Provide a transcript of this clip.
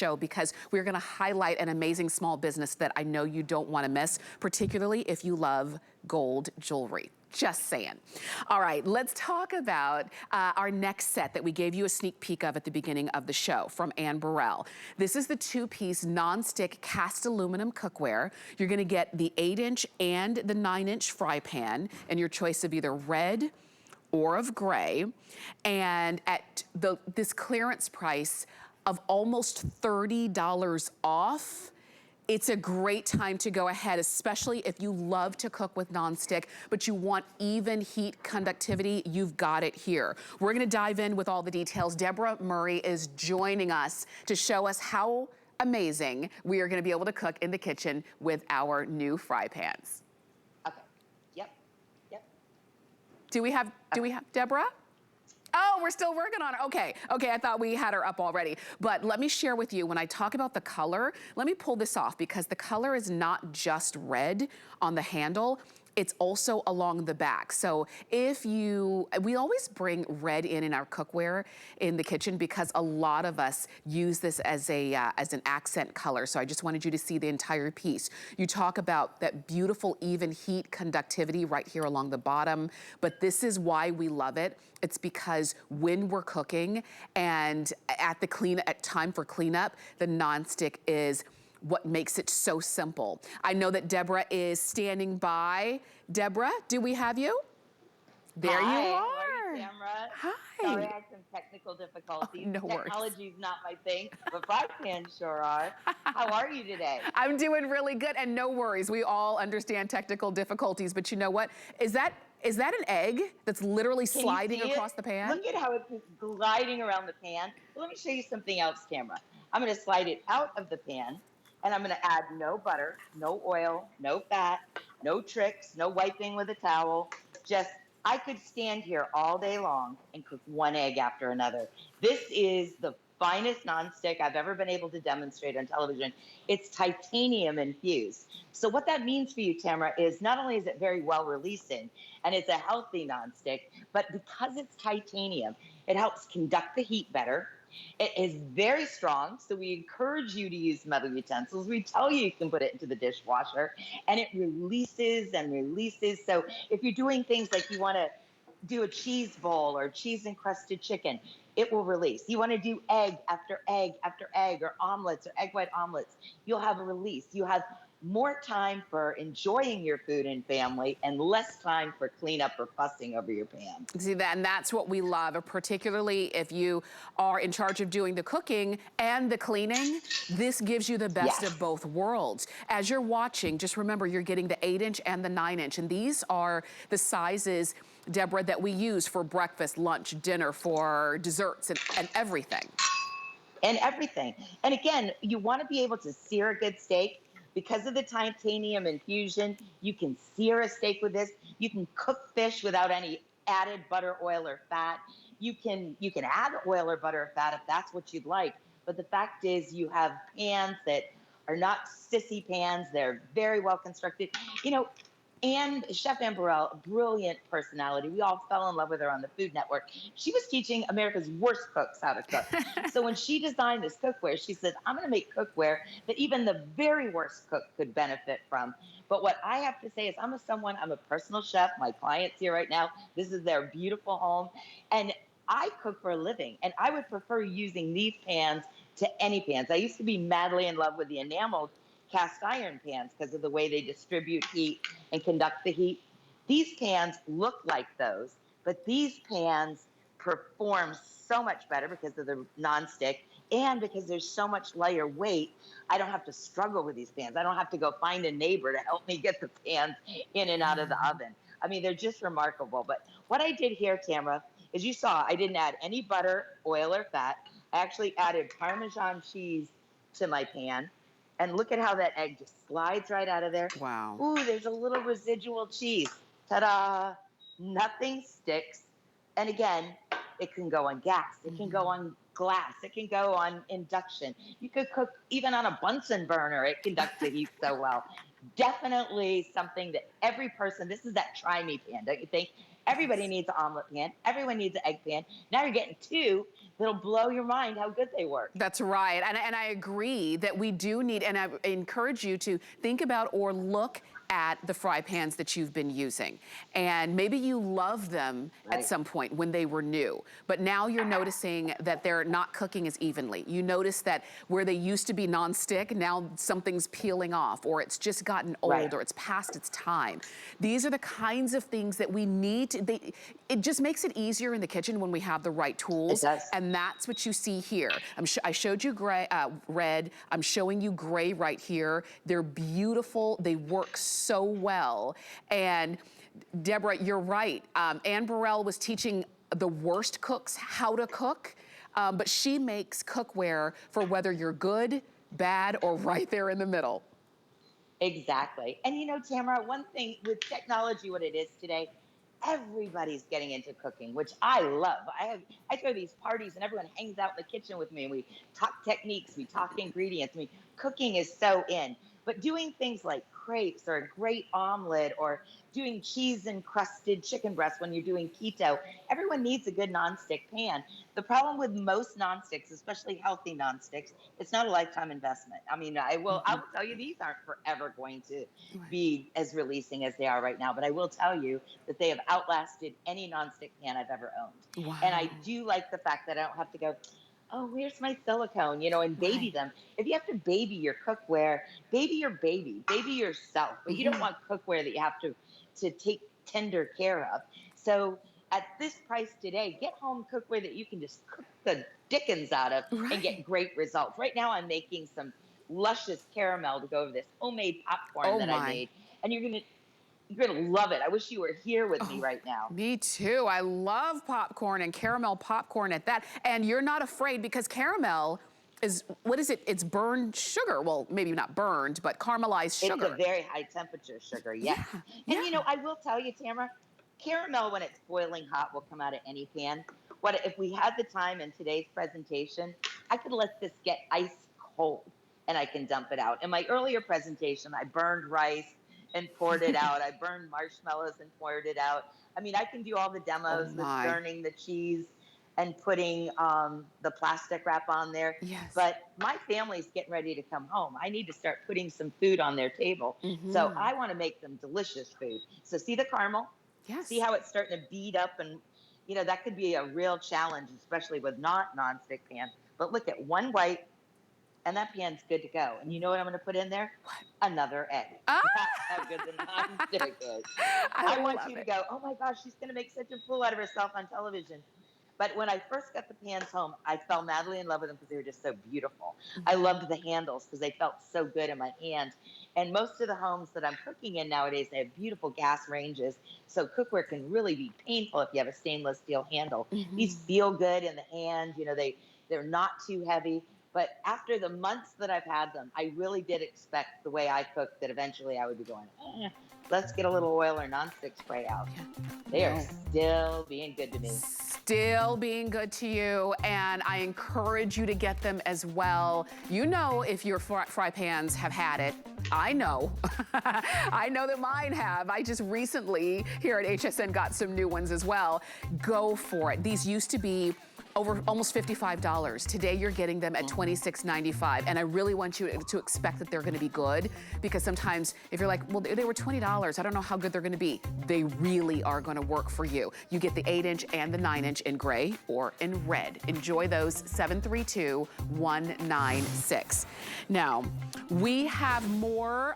show because we're going to highlight an amazing small business that I know you don't want to miss, particularly if you love gold jewelry. Just saying. All right, let's talk about our next set that we gave you a sneak peek of at the beginning of the show from Anne Burrell. This is the 2-piece nonstick cast aluminum cookware. You're gonna get the 8-inch and the 9-inch fry pan in your choice of either red or of gray. And at this clearance price of almost $30 off, it's a great time to go ahead, especially if you love to cook with nonstick, but you want even heat conductivity, you've got it here. We're gonna dive in with all the details. Deborah Murray is joining us to show us how amazing we are gonna be able to cook in the kitchen with our new fry pans. Okay, yep. Do we have Deborah? Oh, we're still working on it. Okay, I thought we had her up already. But let me share with you, when I talk about the color, let me pull this off because the color is not just red on the handle, it's also along the back. So we always bring red in our cookware in the kitchen because a lot of us use this as an accent color. So I just wanted you to see the entire piece. You talk about that beautiful even heat conductivity right here along the bottom, but this is why we love it. It's because when we're cooking and at time for cleanup, the nonstick is what makes it so simple. I know that Deborah is standing by. Deborah, do we have you? There you are. How are you, Tamara? Hi. Sorry, I had some technical difficulties. Oh, no worries. Technology's not my thing, but fry pans sure are. How are you today? I'm doing really good, and no worries. We all understand technical difficulties, but you know what? Is that an egg that's literally sliding across the pan? Look at how it's just gliding around the pan. Let me show you something else, Tamara. I'm gonna slide it out of the pan, and I'm gonna add no butter, no oil, no fat, no tricks, no wiping with a towel. Just, I could stand here all day long and cook one egg after another. This is the finest nonstick I've ever been able to demonstrate on television. It's titanium infused. So what that means for you, Tamara, is not only is it very well releasing and it's a healthy nonstick, but because it's titanium, it helps conduct the heat better. It is very strong, so we encourage you to use metal utensils. We tell you can put it into the dishwasher, and it releases and releases. So if you're doing things like you want to do a cheese bowl or cheese-encrusted chicken, it will release. You want to do egg after egg after egg, or omelets or egg white omelets, you'll have a release. You have more time for enjoying your food and family and less time for cleanup or fussing over your pan. See that, and that's what we love, particularly if you are in charge of doing the cooking and the cleaning. This gives you the best of both worlds. As you're watching, just remember you're getting the 8-inch and the 9-inch, and these are the sizes, Deborah, that we use for breakfast, lunch, dinner, for desserts, and everything. And everything. And again, you want to be able to sear a good steak. Because of the titanium infusion, you can sear a steak with this. You can cook fish without any added butter, oil, or fat. You can add oil or butter or fat if that's what you'd like. But the fact is you have pans that are not sissy pans. They're very well constructed. You know, Chef Anne Burrell, a brilliant personality. We all fell in love with her on the Food Network. She was teaching America's worst cooks how to cook. So when she designed this cookware, she said, I'm going to make cookware that even the very worst cook could benefit from. But what I have to say is I'm a personal chef. My client's here right now. This is their beautiful home. And I cook for a living, and I would prefer using these pans to any pans. I used to be madly in love with the enameled cast iron pans because of the way they distribute heat and conduct the heat. These pans look like those, but these pans perform so much better because of the nonstick and because there's so much lighter weight. I don't have to struggle with these pans. I don't have to go find a neighbor to help me get the pans in and out of the oven. I mean, they're just remarkable. But what I did here, Tamara, as you saw, I didn't add any butter, oil, or fat. I actually added Parmesan cheese to my pan. And look at how that egg just slides right out of there. Wow. Ooh, there's a little residual cheese. Ta-da! Nothing sticks. And again, it can go on gas. It can go on glass. It can go on induction. You could cook even on a Bunsen burner. It conducts the heat so well. Definitely something that every person, this is that try me pan, don't you think? Everybody needs an omelet pan. Everyone needs an egg pan. Now you're getting two that'll blow your mind how good they work. That's right, and I agree that we do need, and I encourage you to think about or look at the fry pans that you've been using. And maybe you loved them at Right. some point when they were new, but now you're noticing that they're not cooking as evenly. You notice that where they used to be nonstick, now something's peeling off, or it's just gotten old, Right. or it's past its time. These are the kinds of things that we need to, it just makes it easier in the kitchen when we have the right It tools. does. And that's what you see here. I showed you gray, red. I'm showing you gray right here. They're beautiful. They work so well. And Deborah, you're right. Anne Burrell was teaching the worst cooks how to cook, but she makes cookware for whether you're good, bad, or right there in the middle. Exactly. And you know, Tamara, one thing with technology, what it is today, everybody's getting into cooking, which I love. I throw these parties and everyone hangs out in the kitchen with me and we talk techniques, we talk ingredients. I mean, cooking is so in. But doing things like crepes or a great omelet or doing cheese encrusted chicken breast when you're doing keto, everyone needs a good nonstick pan. The problem with most nonsticks, especially healthy nonsticks, it's not a lifetime investment. I mean, I will tell you these aren't forever going to be as releasing as they are right now, but I will tell you that they have outlasted any nonstick pan I've ever owned. Wow. And I do like the fact that I don't have to go, oh, where's my silicone, and baby them. If you have to baby your cookware, baby your baby yourself, but you don't want cookware that you have to take tender care of. So at this price today, get home cookware that you can just cook the dickens out of and get great results. Right now I'm making some luscious caramel to go over this homemade popcorn that I made. And you're gonna love it. I wish you were here with me right now. Me too. I love popcorn and caramel popcorn at that. And you're not afraid because caramel is, what is it? It's burned sugar. Well, maybe not burned, but caramelized sugar. It's a very high temperature sugar, yes. Yeah, And I will tell you, Tamara, caramel when it's boiling hot will come out of any pan. What if we had the time in today's presentation, I could let this get ice cold and I can dump it out. In my earlier presentation, I burned rice and poured it out. I burned marshmallows and poured it out. I mean, I can do all the demos with burning the cheese and putting the plastic wrap on there. Yes. But my family's getting ready to come home. I need to start putting some food on their table. So I want to make them delicious food. So see the caramel? Yes. See how it's starting to bead up, and that could be a real challenge, especially with not nonstick pans. But look at one white, and that pan's good to go. And you know what I'm going to put in there? What? Another egg. Ah! That's how good the nonstick is. I want you to go, oh my gosh, she's going to make such a fool out of herself on television. But when I first got the pans home, I fell madly in love with them because they were just so beautiful. I loved the handles because they felt so good in my hand. And most of the homes that I'm cooking in nowadays, they have beautiful gas ranges. So cookware can really be painful if you have a stainless steel handle. These feel good in the hand. They're not too heavy. But after the months that I've had them, I really did expect the way I cook that eventually I would be going, let's get a little oil or nonstick spray out. They are still being good to me. Still being good to you, and I encourage you to get them as well. If your fry pans have had it. I know. I know that mine have. I just recently here at HSN got some new ones as well. Go for it. These used to be over almost $55. Today you're getting them at $26.95, and I really want you to expect that they're gonna be good, because sometimes if you're like, well, they were $20, I don't know how good they're gonna be. They really are gonna work for you. You get the 8-inch and the 9-inch in gray or in red. Enjoy those. 732-196. Now, we have more